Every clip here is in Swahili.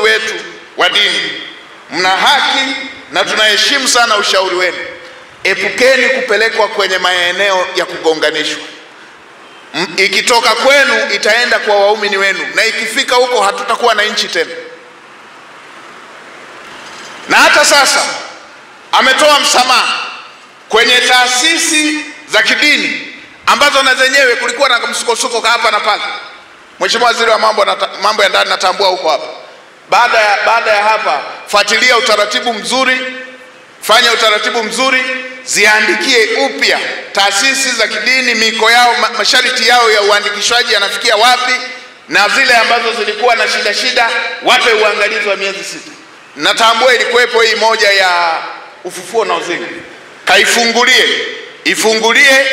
wetu wa dini, mna haki na tunaheshimu sana ushauri wenu. Epukeni kupelekwa kwenye maeneo ya kugonganishwa. Ikitoka kwenu itaenda kwa waumini wenu, na ikifika huko hatutakuwa na nchi tena. Na hata sasa ametoa msamaha kwenye taasisi za kidini ambazo na zenyewe kulikuwa na msukosuko hapa na pale. Mheshimiwa Waziri wa mambo ya ndani, natambua huko hapa. Baada ya hapa, fuatilia utaratibu mzuri, fanya utaratibu mzuri, ziandikie upya taasisi za kidini, miko yao, masharti yao ya uandikishwaji yanafikia wapi, na zile ambazo zilikuwa na shida wape uangalizi wa miezi 6. Natambua ilikuwepo hii moja ya Ufufuo na Uzima. Ifungulie,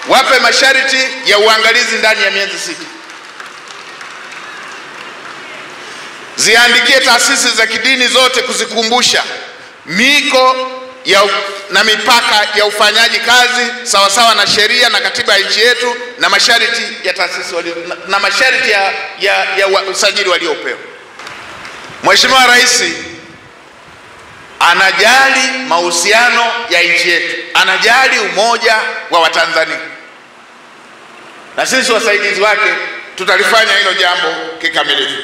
wape masharti ya uangalizi ndani ya miezi 6. Ziandikie taasisi za kidini zote kuzikumbusha miko na mipaka ya ufanyaji kazi sawasawa na sheria na katiba ya nchi yetu, na masharti ya taasisi na masharti ya usajili waliopewa. Mheshimiwa Rais anajali mahusiano ya nchi yetu, anajali umoja wa Watanzania, na sisi wasaidizi wake tutalifanya hilo jambo kikamilifu.